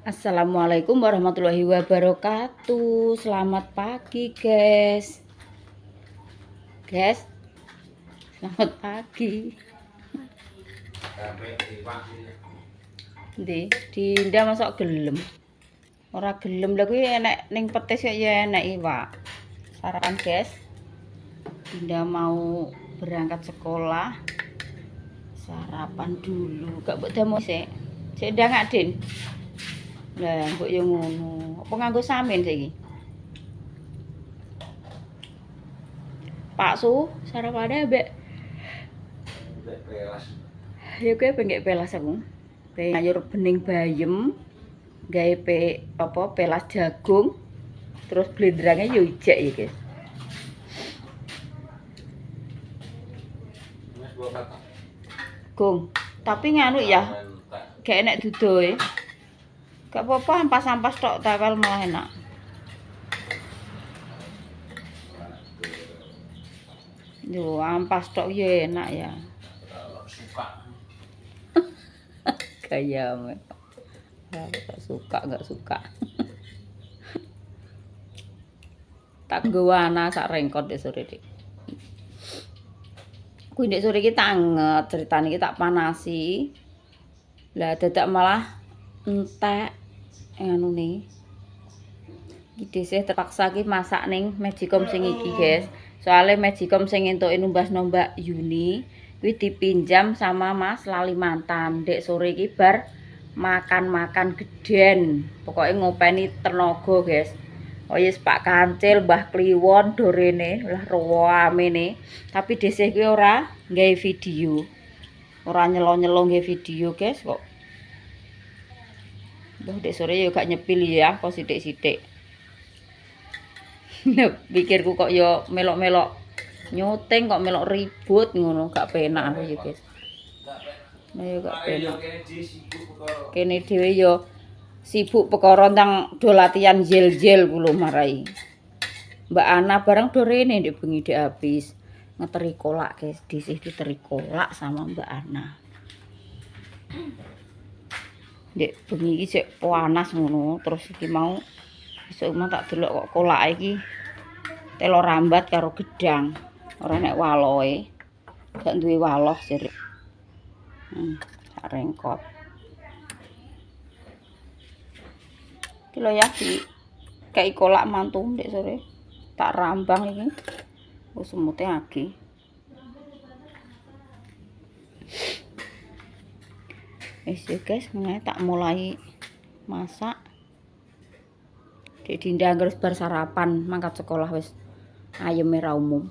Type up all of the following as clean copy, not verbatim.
Assalamualaikum warahmatullahi wabarakatuh. Selamat pagi, guys. Selamat pagi. Dinda masuk gelem. Ora gelem lha kuwi enek ning petis kok ya enek iwak. Sarapan, guys. Dinda mau berangkat sekolah. Sarapan dulu. Gak mbok demo sik. Sik ndang Din. Lah, mbok yo ngono. Apa nganggo samin saiki? Pak Su, sarapane mbek pelas. Ya kowe pengen pelas aku. Sayur bening bayem, gawe pelas jagung. Terus blenderange yo ijek ya, guys. Gung, tapi nganu ya. Gak enek dudoe. Gak apa-apa ampas-ampas tok tawel malah enak. Yo ampas tok ya enak ya. Kayak gak suka. Tak nggawa sak rengkot dek sore dik. Kuwi ndek sore iki tak anget, ceritane iki tak panasi. Lah dadak malah entek anune. Iki dhisik terpaksa iki masak ning Magicom sing iki, guys. Soale Magicom sing entuke nombas-nombak Yuni kuwi dipinjam sama Mas Lalimantan. Dek sore iki bar makan-makan geden. Pokoke ngopeni tenaga, guys. Oh yes, Pak Kancil, Mbah Kliwon, dorene lah ruwamene. Tapi dhisik kuwi ora nggawe video. Ora nyelo-nyelo nggawe video, guys, kok. Mbah dek sore yo gak nyepil ya, kok sithik-sithik. Pikirku kok yo melok-melok nyuting kok melok ribut ngono, gak penak aku ya, guys. Nah yo gak penak. Kene dhewe yo sibuk perkara tentang do latihan jel-jel kulo marai. Mbak Ana bareng do rene ndek bengi dhek habis ngeteri kolak, guys. Disih diteri kolak sama Mbak Ana. Ndek bengi iki sik panas ngono, terus iki mau besok mau tak delok kok kolak iki telo rambat karo gedang. Ora nek waloe. Gak duwe waloh sir. Sak rengkot. Iki lho ya di kayak kolak mantu ndek sore. Tak rambang iki. Wis semute agi. Wis ya guys, tak mulai masak. Dek Dinda terus bar sarapan mangkat sekolah wis ayeme ra umum.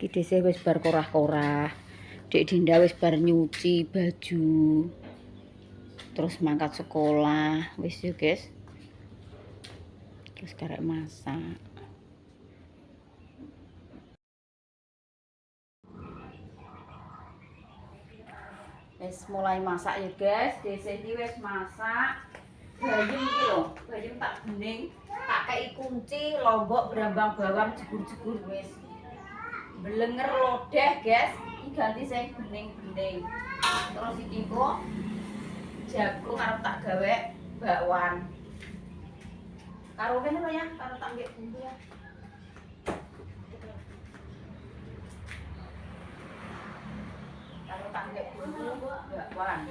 Iki dhisik wis bar korah-korah. Dek Dinda wis bar nyuci baju. Terus mangkat sekolah, wis yo guys. Terus karek masak. Wis mulai masak ya guys, dhisik iki wis masak. Bayem iki lho, bayem tak bening, tak kei kunci, lombok, brambang bawang, jegur-jegur wis. Blenger lodeh, guys. Iki ganti sing bening-bening. Terus iki kok jagung arep tak gawe bakwan. Karo kene lho ya, karo tak nggih bumbu ya. Karo tak nggih bumbu bakwan.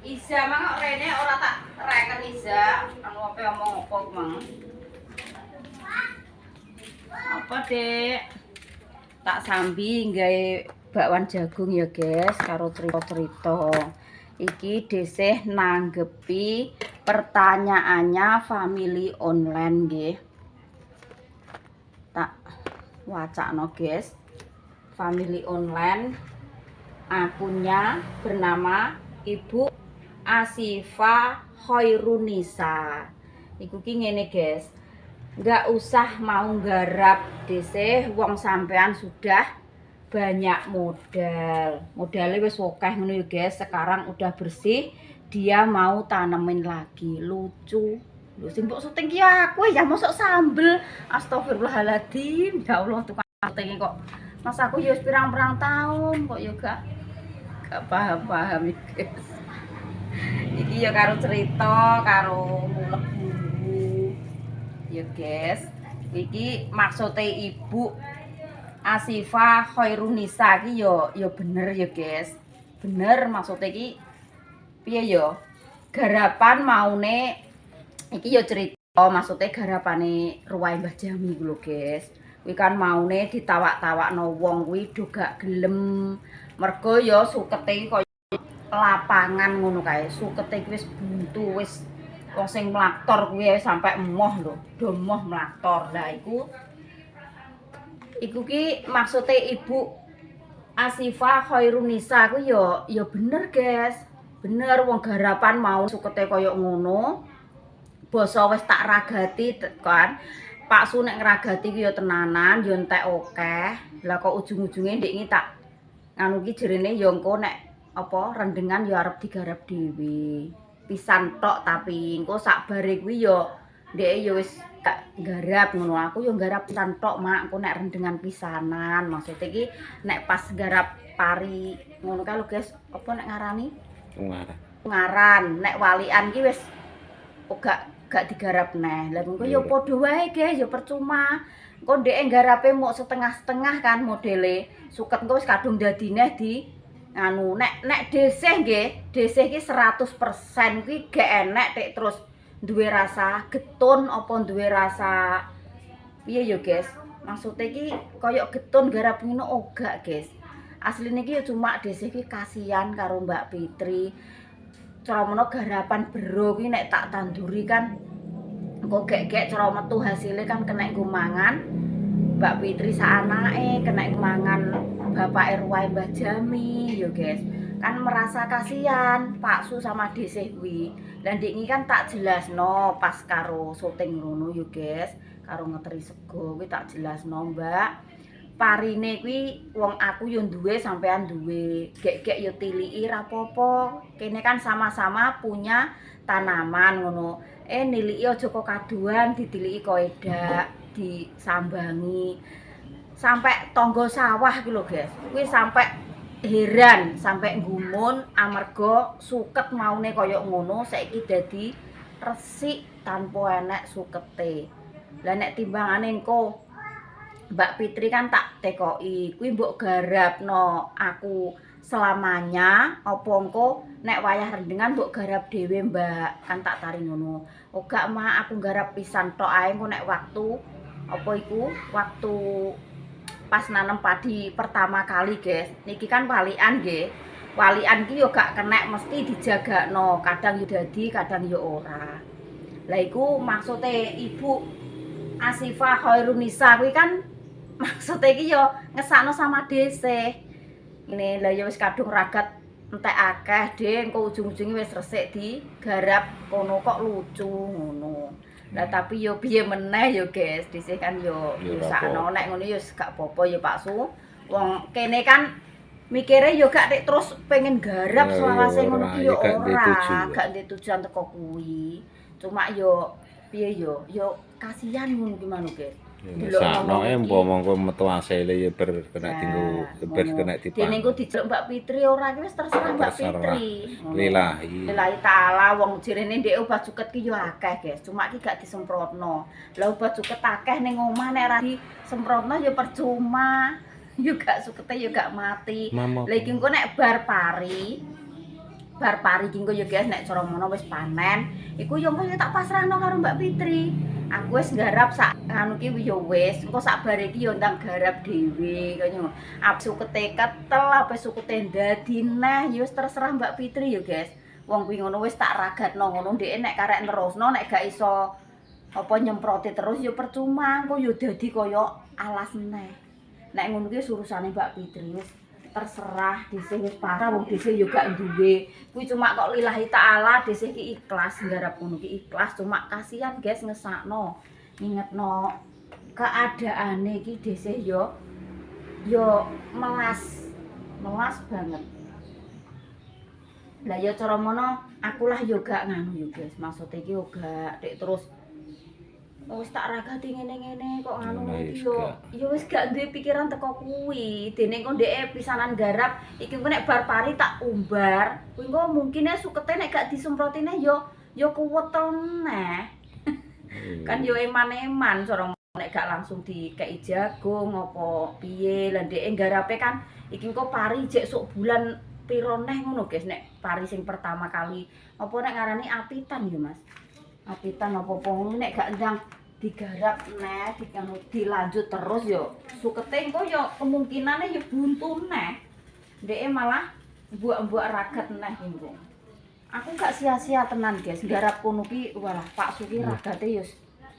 Iza mang rene ora tak reken Iza. Anu apa omong apa mang? Apa, Dek? Tak sambi nggawe bakwan jagung ya, guys, karo cerita-cerita. Iki desih nanggepi pertanyaannya family online nggih. Tak wacakno, guys. Family online akunnya bernama Ibu Asifa Khairunisa. Iku ki ngene, guys. Enggak usah mau nggarap dhisik wong sampean sudah banyak modal. Modalnya wis akeh ngono ya, guys. Sekarang udah bersih, dia mau tanemin lagi. Lucu. Lho sing mbok syuting ki aku ya mosok sambel. Astagfirullahaladzim. Ya Allah tukang syuting kok. Mas aku ya wis pirang-pirang tahun kok ya gak gak paham-paham iki guys. Iki ya karo cerita karo ngulek bumbu ya guys. Iki maksudnya Ibu Asifah Khairunisa iki ya bener ya guys. Bener maksudnya iki piye ya? Garapan maune iki ya cerita maksudnya garapane Ruwae Mbah Jami iku lho guys. Kuwi kan maune ditawak-tawakno wong kuwi do gak gelem. Mergo ya sukete iki kaya lapangan ngono kae. Sukete kuwi wis buntu wis wong sing mlaktor kuwi sampe emoh lho, do emoh mlaktor. Lah iku ki maksude Ibu Asifah Khairunisa ku ya bener guys. Bener wong garapan mau sukete kaya ngono. Basa wis tak ragati kan. Pak Su nek ngragati ku ya tenanan, ya entek akeh. Lah kok ujung-ujunge ndek iki tak nganu ki jerene ya engko nek apa rendengan ya arep digarap dhewe. Pisan tok tapi engko sakbare kuwi ya ndek ya wis tak garap ngono. Aku ya garap pisan tok mak, engko nek rendengan pisanan. Maksud iki nek pas garap pari ngono kae lho guys, apa nek ngarani? Ngaran. Nek walian ki wis gak digarap neh. Lah engko ya padha wae guys, ya percuma. Engko ndeke garape mok setengah-setengah kan modele. Suket engko wis kadung dadi neh di anu nek desih nggih, desih ki 100% kuwi gak enek tek terus duwe rasa getun apa duwe rasa piye ya guys. Maksude ki koyo getun garap ngono ora guys. Asline ki ya cuma desih ki kasihan karo Mbak Fitri. Cara mono garapan bero ki nek tak tanduri kan engko gek-gek cara metu hasilnya kan kena nggo mangan Mbak Fitri sak anake, kena mangan Bapak Ruwae Mbah Jami yo guys. Kan merasa kasihan Pak Su sama Desih kuwi. Lah ndek iki kan tak jelasno pas karo syuting ngono yo guys, karo ngeteri sego kuwi tak jelasno, Mbak. Parine kuwi wong aku yo duwe sampean duwe. Gek-gek yo tiliki ra apa-apa. Kene kan sama-sama punya tanaman ngono. Niliki aja kok kaduan, ditiliki kok edak, disambangi. Sampai tonggo sawah iki lho guys. Kuwi sampai heran, sampai gumun amarga suket maune kaya ngono saiki dadi resik tanpa enek sukete. Lah nek timbangane engko Mbak Fitri kan tak tekoki, kuwi mbok garapno aku selamanya apa engko nek wayah rendengan mbok garap dhewe Mbak, kan tak tari ngono. Oh gak mak, aku garap pisan tok ae engko nek waktu apa iku waktu pas nanem padi pertama kali guys. Niki kan walian nggih. Walian ki yo gak kenek mesti dijagakno, kadang yo dadi, kadang yo ora. Lah iku maksude Ibu Asifah Khairunisa kuwi kan maksudnya iki yo ngesakno sama Desih. Ini lah ya wis kadung ragat entek akeh deh, engko ujung-ujunge wis resik digarap kono kok lucu ngono. Lah tapi yo piye meneh yo guys, Desih kan yo sakno nek ngono yo gak apa-apa yo Pak Su. Wong kene kan mikire yo gak terus pengen garap selawase ngono ki yo ora, gak ndek tujuan teko kuwi. Cuma yo piye yo kasihan ngono ki manuk guys. Sakno umpama engko metu asile ya ber kena dinggo ber kena dipan. Dene engko dijeluk Mbak Fitri ora ki wis terserah Mbak Fitri. Lillahi. Lillahi taala wong jerene ndek obat suket ki yo akeh, guys. Cuma ki gak disemprotno. Lah obat suket akeh ning omah nek ra disemprotno yo percuma. Yo gak sukete yo gak mati. Lah iki engko nek bar pari iki engko yo guys nek cara mono wis panen, iku yo engko yo tak pasrahno karo Mbak Fitri. Aku wis garap sak anu ki yo wis, engko sak bar iki yo ndang garap dhewe kaya ngono. Apa sukete ketel, apa sukete dadi neh yo wis terserah Mbak Fitri yo guys. Wong kuwi ngono wis tak ragatno ngono ndek nek karek nerusno nek gak iso apa nyemproti terus yo percuma, engko yo dadi kaya alas neh. Nek ngono ki urusane Mbak Fitri wis terserah. Desih wis parah wong Desih yo gak duwe. Kuwi cuma kok lillahi taala Desih ki ikhlas nggarap ngono ki ikhlas, cuma kasihan guys ngesakno. Ngingetno keadaane iki Desih yo melas banget. Lah ya cara mono akulah yo gak nganu yo guys. Maksud iki yo gak terus wis tak ragati ngene-ngene kok nganu Ngono iki wis yo. gak. Ya wis gak duwe pikiran teko kuwi. Dene kok ndeke pisanan garap, iki kok nek bar pari tak umbar. Kuwi kok mungkine sukete nek gak disemprotine yo kuwetel neh. Kan yo eman-eman sorong nek gak langsung dikei jagung apa piye. Lah ndeke garape kan iki kok pari jek sok bulan piro neh ngono guys nek pari sing pertama kali. Apa nek ngarani apitan ya Mas? Apitan apa-apa ngono nek gak ndang digarap neh dilanjut terus yo sukete engko yo kemungkinane yo buntu neh. Ndeke malah mbok-mbok ragat neh engko. Aku gak sia-sia tenan guys garap kono ki walah Pak Suki ragate yo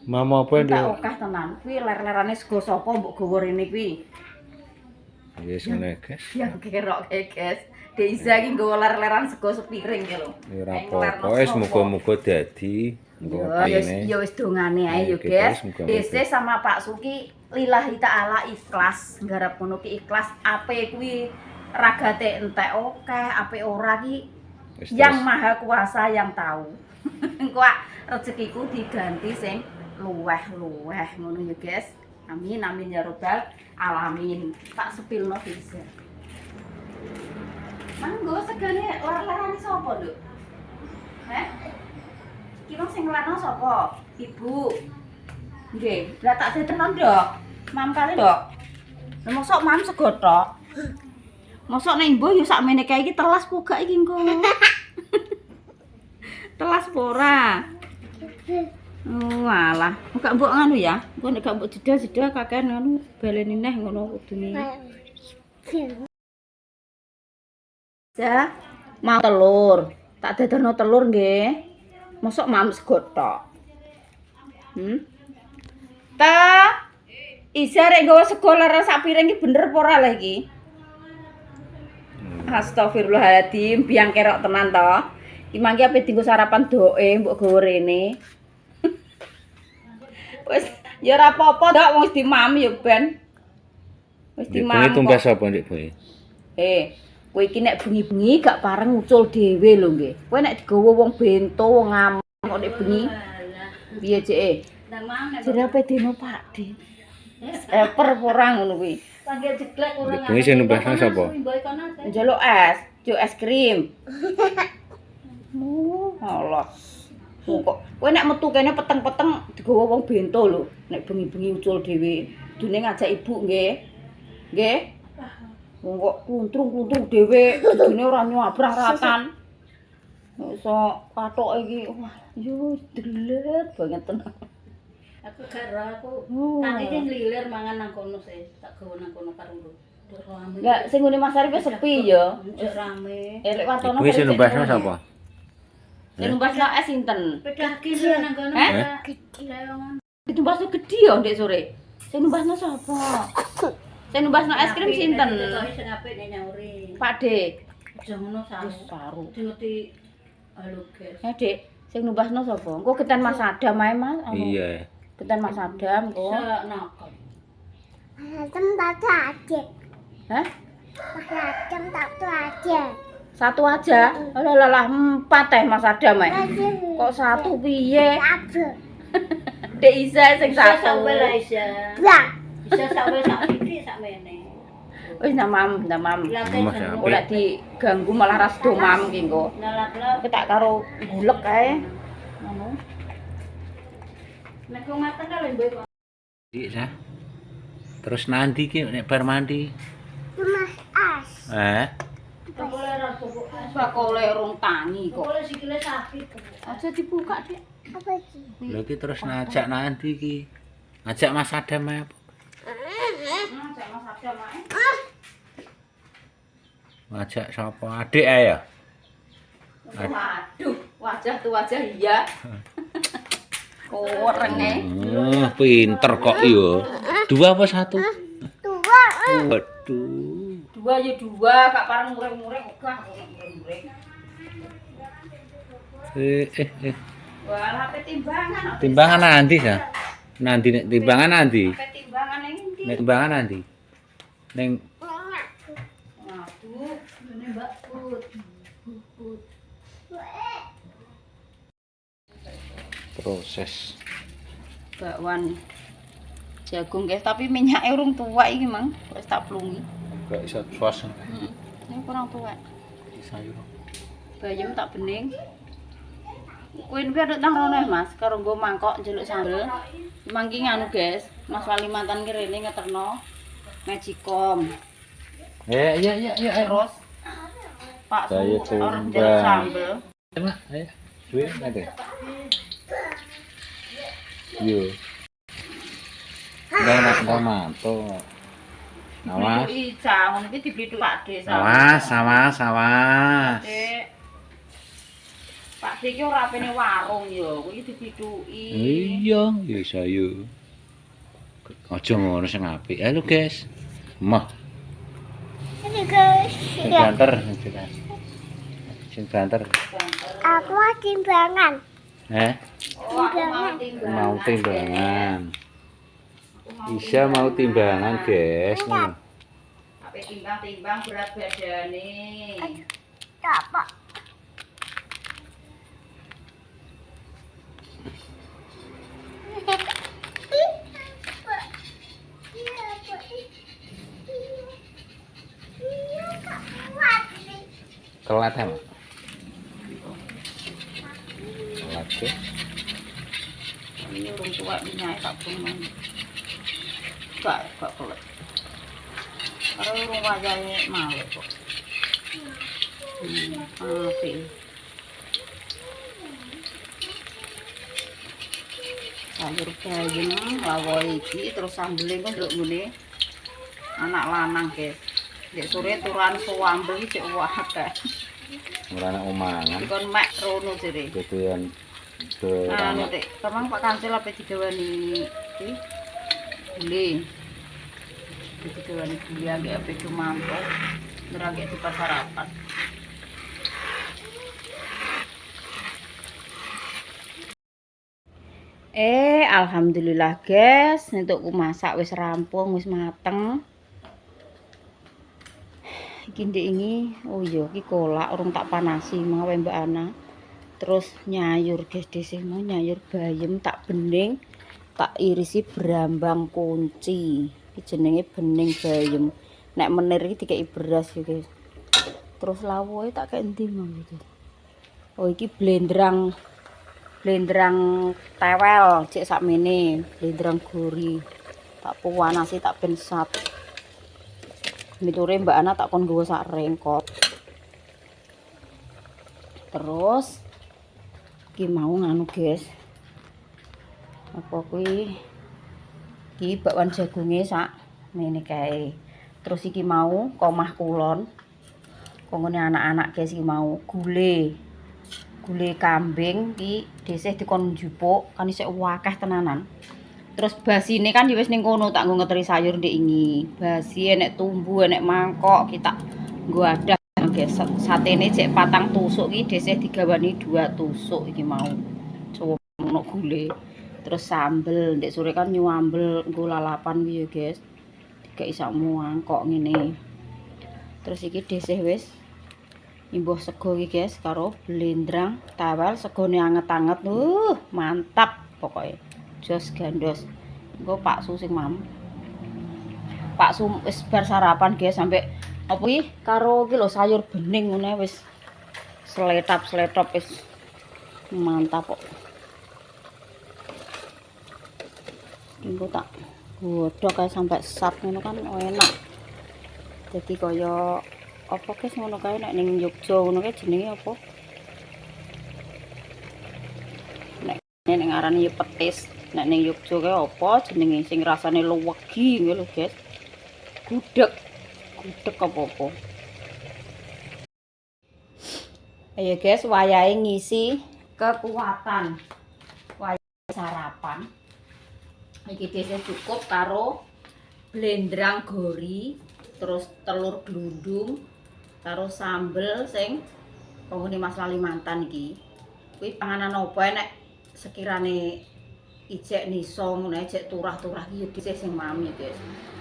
Mama apa tak ndek? okeh tenan. Kuwi ler-lerane sego sapa mbok gawa rene kuwi. Wis ngene, guys. Yang keroke guys. Deiza iki nggawa ler-leran sego sepiring ki lho. Ya ora apa-apa, wis muga-muga dadi engko paine. Ya wis dongane ae yo Oke, guys. guys, muga-muga. Dese sama Pak Suki lillahi taala ikhlas, nggarap ngono ki ikhlas. Ape kuwi ragate entek akeh, ape ora ki Wis yang terus. maha kuasa yang tahu. Engko rezekiku diganti sing luweh-luweh ngono ya guys. Amin amin ya robbal alamin. Tak sepilno bisa. Manggo segane lar-larane sapa, Nduk? Heh? Ki wong sing nglarno sapa? Ibu. Nggih, lah tak setenon, Dok. Mam kali, Dok. Lah mosok mam sego tok. Mosok nek mbuh yo sakmene kae iki telas pugak iki engko. Telas apa ora? Walah, gak mbok nganu ya. Engko nek gak mbok jeda-jeda kakean nganu baleni neh ngono kudune. Ya, mau telur. Tak daderno telur nggih. Mosok mam sego tok. Ta. Isa rek nggawa sego ler sak piring iki bener apa ora lha iki? Astagfirullahaladzim, biang kerok tenan to. Iki mangke ape dienggo sarapan doe mbok gawa rene. Wis ya ora apa-apa, Dok, wis dimam ya ben. Wis Ndek dimam. bengi kok. tumbas apa ndek bengi? Kowe iki nek bengi-bengi gak pareng ngucul dhewe lho nggih. Kowe nek digawa wong bento wong ngamuk kok nek bengi. Piye ceke? Jerape dino Pakde. Per ora ngono kuwi. Panggil jeglek Ndek bengi sing numbasno sapa? Njaluk es krim. Allah. Kok kowe nek metu kene peteng-peteng digawa wong bento lho. Nek bengi-bengi ucul dhewe, dune ngajak ibu nggih. Nggih. Wong kok kluntrung-kluntrung dhewe, dudune ora nyabrang ratan. Iso kathok iki, wah, yo delet banget tenan. Aku gak ero aku Oh. tadi sing lilir mangan nang kono sih, tak gawa nang kono karo Nduk. Nduk rame. Enggak, sing ngene Mas Arif wis sepi ya. Nduk rame. Lek watono Kuwi sing numbasno sapa? Sing numbasno es sinten? Pedah kiri nang kono. Heh? Leongan. Ditumbasno gedhi ya ndek sore. Sing numbasno sapa? Sing numbasno es krim sinten? Kok sing apik nek nyauri. Pakde. Aja ngono Wis saru. saru. Dingeti halo guys. Dek, sing numbasno sapa? Engko ketan Mas Adam ae, Mas. Anu, Iya. Ketan Mas Adam kok. Bisa nakal. Hah? Macam satu aja. Satu aja. Lah 4 Mas Adam ae. Kok satu piye? Satu. Dek Isa sing Bisa satu. sampe lah Isa. Blah. Bisa sampe sak titik sak mene. Wis namam. Latih Mas, seneng. apik. Ora diganggu malah ras domam ki engko. Nalak-lak. Aku tak karo gulek kae. Ngono. Nek kok ngaten kalau mbok Dik sah. Terus nanti ki nek bar mandi. Mas as. boleh ora kok. Bakole rong tangi kok. Boleh sikile sakit. Aja dibuka, Dik. Apa sih? Lha ki terus ngajak nanti ki. Ngajak Mas Adam ae. Ngajak Mas Adam ae. Ngajak sapa? Adik ae ya? Waduh, wajah tuh wajah iya. Korenge. Pinter kok yo. Dua apa satu? Dua. Waduh. Dua ya dua, gak pareng mureng-mureng ogah mureng-mureng. Wah, ape timbangan. Timbangan nanti ya. Nanti nek timbangan nanti. Ape timbangan ning ndi? Nek timbangan nanti. Ning Waduh, Ini Mbak Put. proses. bakwan jagung guys, tapi minyaknya urung tua iki mang, wis tak plungi. Gak iso suasana. Ini kurang tua. Sayur. Bayam tak bening. Kuwi piye nang rono Mas, karo nggo mangkok njeluk sambel. Mangki nganu guys, Mas Kalimantan ki rene ngeterno Magicom. Iya. Terus Pak Saya Su orang tumbang. njeluk sambel. Enak, ayo. Duit nanti. Yo. Udah mantul. Awas. Ica, ngono iki diblithuk Pak De. Awas. Dek. Pak De ki ora apene warung ya, kuwi diblithuki. Iya, ya sayu. Aja ngono sing apik. Halo, guys. Mah, Ini guys. sing banter, sing banter. Aku mau timbangan. Oh, aku mau Mau timbangan. Isa mau timbangan, guys. Ape timbang-timbang berat badane. Apa? Kelat ya, Mak? Kelat ya. Ini urung tua minyak tak pun. Gak kelet. Karo urung wayahe malih kok. Apik. Sayur bayam lawo iki terus sambele kok ndelok ngene. Anak lanang, guys. Dek sore turan sambel iki cek akeh. Ora ana omangan. Kon mek rono jere. Ketuan Anu Dek, kemang Pak Kancil apa digawani iki? Gule. Digawani gule agek apa cuma mampir. Neragek di sarapan. Alhamdulillah guys, entukku masak wis rampung, wis mateng. Iki ndek ini, oh iya iki kolak urung tak panasi mawe Mbak Ana. Terus nyayur guys, dhisik mau nyayur bayam tak bening, tak irisi berambang kunci. Iki jenenge bening bayam. Nek menir iki dikeki beras ya guys. Terus lawoe tak kek endi mau gitu. Oh iki blendrang tewel cek sakmene, blendrang gori. Tak puwanasi tak ben sap. Miture Mbak Ana tak kon nggawa sak rengkot. Terus iki mau nganu guys. Apa kuwi? Iki bakwan jagunge sak ngene kae. Terus iki mau komah kulon. Kongone anak-anak guys iki mau gule kambing iki dhisik dikon njupuk kan isih akeh tenanan. Terus basine kan ya wis ning kono tak nggo ngeteri sayur ndek ingi. Basi enek tumbu, enek mangkok, kita nggo adah guys. Satene cek 4 tusuk iki dhisik digawani 2 tusuk iki mau. Cowono gule. Terus sambel, ndek sore kan nyuambel nggo lalapan iki ya guys. Dikeki sak mangkok ngene. Terus iki dhisik wis imbuh sego iki guys karo blendrang tawel segone anget-anget. Mantap pokoknya. Jos gandos. Engko Pak Su sing mam. Pak Su wis bar sarapan guys sampai apa iki karo iki lho sayur bening ngene wis sletop wis mantap kok. Engko tak godhog kae sampai sap ngono kan enak. Jadi kaya apa guys ngono kae nek ning Yogya ngono kae jenenge apa? Nek ngarani ya petis. Nek ning Yogya kae apa jenenge sing rasane luwegi ngono lho guys. Gudeg apa-apa. Ayo guys, wayahe ngisi kekuatan. Wayahe sarapan. Iki dhisik cukup karo blendrang gori, terus telur glundung, karo sambel sing penghuni Mas Kalimantan iki. Kuwi panganan apa nek sekirane ijek niso ngono ijek turah-turah iki dhisik sing mami guys.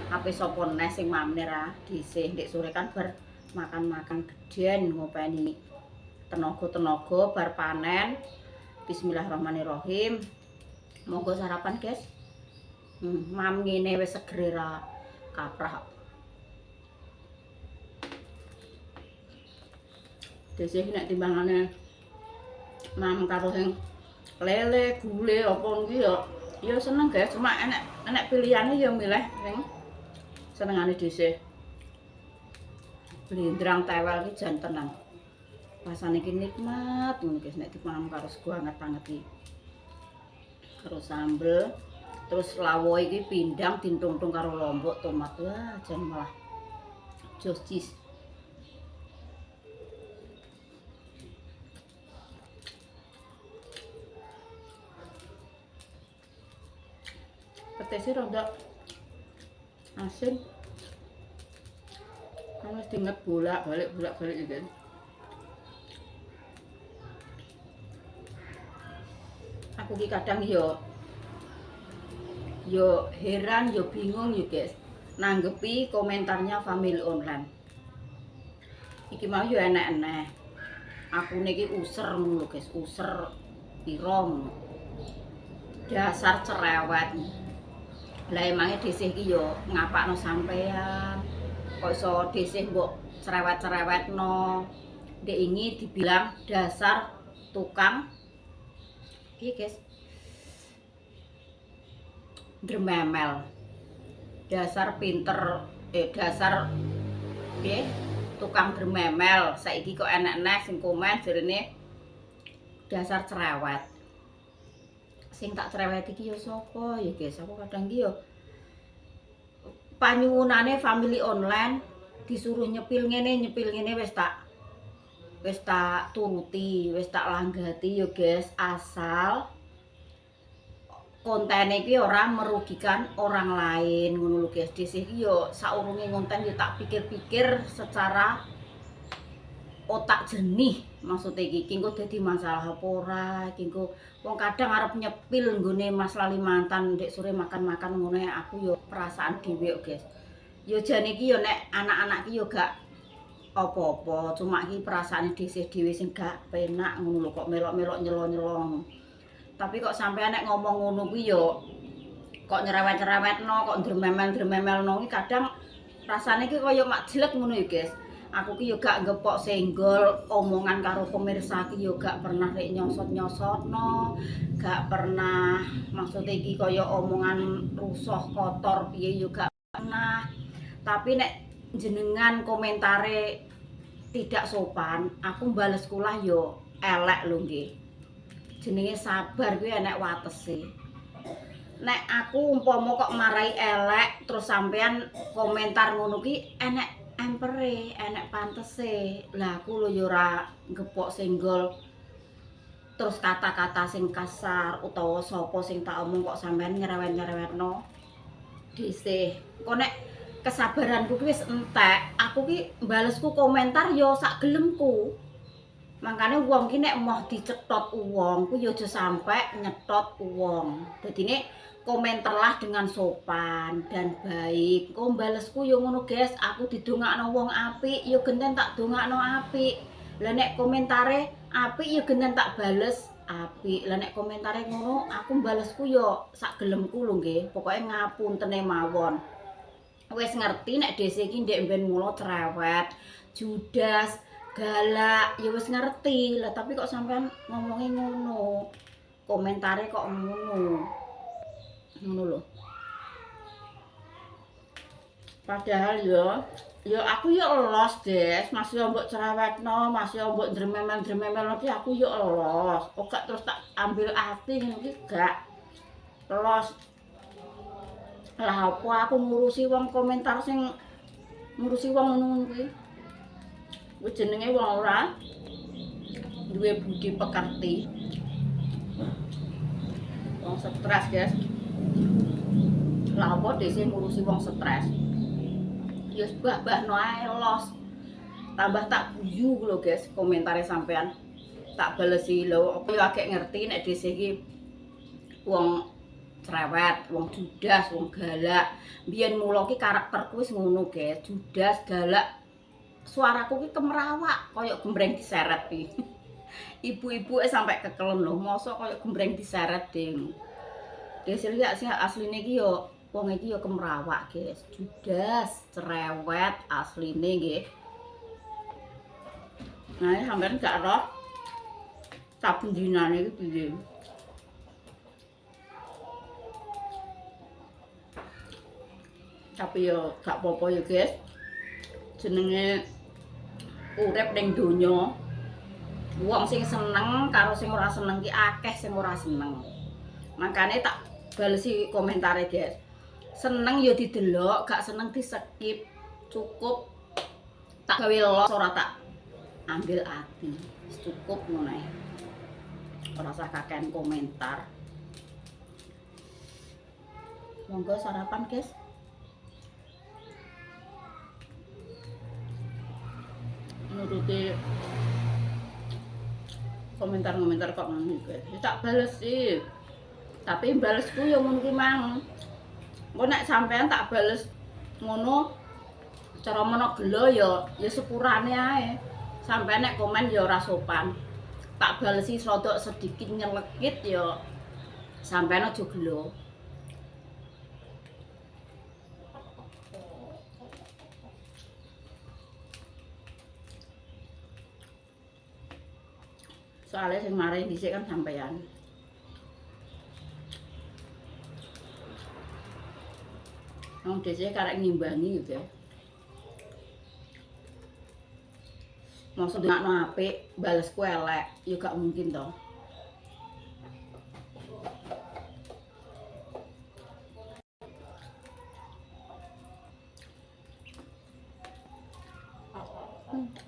Ape sapa neh sing mamne ra dhisik ndek sore kan bar makan-makan gedhen ngopeni tenaga-tenaga bar panen. Bismillahirrahmanirrahim. Monggo sarapan, guys. Mam ngene wis seger ra kaprah. Desih nek timbangane mam karo sing lele, gule apa iki ya seneng, guys. Cuma enek pilihane ya milih sing senengane desih. Blendrang tewel iki jan tenang. Rasane iki nikmat ngono guys nek dipangan karo sego anget-anget iki. Karo sambel, terus lawo iki pindang dintung-tung karo lombok tomat. Wah, jan malah jos cheese. Petesnya rada asin. Kan wis diinget bolak-balik iki. Aku ki kadang yo heran, yo bingung yo guys, nanggepi komentarnya family online. Iki mau yo enek-enek. Aku niki user ngono guys, user pirong. Dasar cerewet. Lah emangnya desih iki yo ngapakno sampean. Kok iso desih mbok cerewet-cerewetno. Dek ini dibilang dasar tukang iya guys, drememel, dasar pinter, dasar tukang drememel. Saiki kok enek-enek sing komen jarene dasar cerewet. Sing tak cerewet iki ya sapa ya guys? Aku kadang iki ya panyuwunane family online disuruh nyepil ngene wis tak turuti, wis tak langgati yo guys, asal konten iki ora merugikan orang lain ngono lho guys. Disih iki yo saurunge konten yo tak pikir-pikir secara otak jernih. Maksudnya iki engko dadi masalah apa ora, engko wong kadang arep nyepil nggone Mas Lalimantan ndek sore makan-makan ngono aku yo perasaan dhewe guys. Yo jane iki yo nek anak-anak iki yo gak apa-apa, cuma iki perasaane desih dhewe sing gak penak ngono lho, kok melok-melok nyelo-nyelo. Tapi kok sampean nek ngomong ngono kuwi yo kok nyerewet-nyerewetno, kok drememel-drememelno iki kadang rasane iki kaya mak jelek ngono ya guys. Aku ki yo gak ngepok senggol omongan karo pemirsa ki yo gak pernah rek nyosot-nyosotno, gak pernah maksudnya iki kaya omongan rusuh kotor piye yo gak pernah. Tapi nek jenengan komentare tidak sopan, aku bales kulah yo elek lho nggih. Jenenge sabar kuwi enek watese. Nek aku umpama kok marai elek terus sampean komentar ngono ki enek empere, enek pantese. Lah aku lho yo ora ngepok senggol terus kata-kata sing kasar utawa sapa sing tak omong kok sampean nyerewet-nyerewetno. Disih. Kok nek kesabaranku wis entek, aku ki balesku komentar yo sak gelemku. Makanya wong ki nek mau dicetot wong ku yo aja sampe nyetot wong. Dadine komentarlah dengan sopan dan baik. Kok balesku yo ngono guys, aku didongakno wong apik yo genten tak dongakno apik. Lah nek komentare apik yo genten tak bales apik. Lah nek komentare ngono, aku balesku yo sak gelemku lho nggih. Pokoke ngapuntene mawon. Wis ngerti nek dese iki ndek mben mulo cerewet, judas, galak, ya wis ngerti. Lah tapi kok sampean ngomongnya ngono. Komentare kok ngono. Ngono lho. Padahal ya aku ya elos, Des. Masih mbok cerewetno, masih mbok drememel-drememel iki aku ya elos. Kok gak terus tak ambil ati ngono iki gak. Elos. Lah apa aku ngurusi wong komentar sing ngurusi wong ngono kuwi. Kuwi jenenge wong ora duwe budi pekerti. Wong stres, guys. Lah apa dese ngurusi wong stres. Ya bah-bahno ae los. Tambah tak guyu lho, guys, komentare sampean. Tak balesi lho, apa yo agek ngerti nek dese iki wong cerewet, wong judas, wong galak. Biyen mulo ki karakterku wis ngono, guys. Judas, galak. Suaraku ki kemerawak, koyo gembreng diseret iki. Ibu-ibu sampai kekelem lho, mosok koyo gembreng diseret ding. Desil ya sih asline iki yo wong iki yo kemrawak, guys. Judas, cerewet asline nggih. Nah, sampean gak roh saben dinane iki piye. Tapi yo gak apa-apa ya, guys. Jenenge urip ning donya. Wong sing seneng karo sing ora seneng ki akeh sing ora seneng. Makane tak balesi komentare, guys. Seneng ya didelok, gak seneng di skip. Cukup tak gawe los ora tak ambil ati. Cukup ngono ae. Ora usah kakean komentar. Monggo sarapan, guys. Nuruti komentar-komentar kok ngono guys. Tak bales sih. Tapi balesku ya ngono ki mang. Engko nek sampean tak bales ngono cara menawa gelo ya sepurane ae. Sampean nek komen ya ora sopan. Tak balesi rodok sedikit nyelekit ya sampean aja gelo. Soalnya sing mari dhisik kan sampean. Wong dhisik karek ngimbangi yo, guys. Maksud ndakno apik, balesku elek, ya gak mungkin to.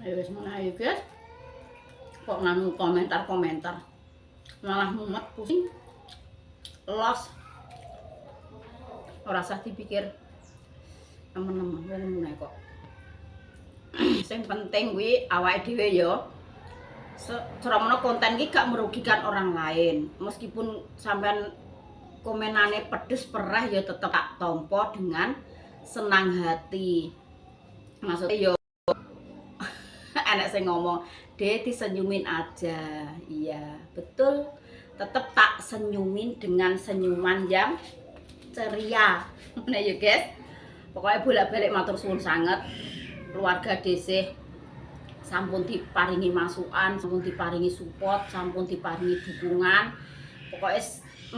Ayo wis ngono ae, guys. Kok nganu komentar-komentar malah mumet pusing los ora usah dipikir temen-temen wong ngene kok sing penting kuwi awake dhewe ya ceramane konten iki gak merugikan orang lain meskipun sampean komenane pedes perah ya tetep tak tampa dengan senang hati maksudnya yo enak sing ngomong Dek disenyumin aja. Iya, betul. Tetap tak senyumin dengan senyuman yang ceria. Nah, ya guys. Pokoknya bolak-balik matur suwun sanget. Keluarga DC sampun diparingi masukan, sampun diparingi support, sampun diparingi dukungan. Pokoknya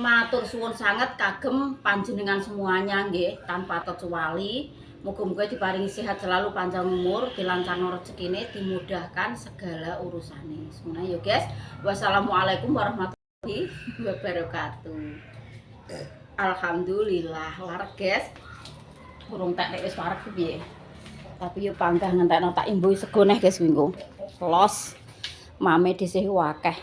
matur suwun sanget kagem panjenengan semuanya nggih tanpa terkecuali. Moga-moga diparingi sehat selalu, panjang umur, dilancarno rezekine, dimudahkan segala urusane. Semono ya guys. Wassalamualaikum warahmatullahi wabarakatuh. Alhamdulillah lar guys. Urung tak nek wis wareg piye. Tapi yo panggah ngentekno tak imbuhi sego neh guys minggu. Los mame dhisik akeh.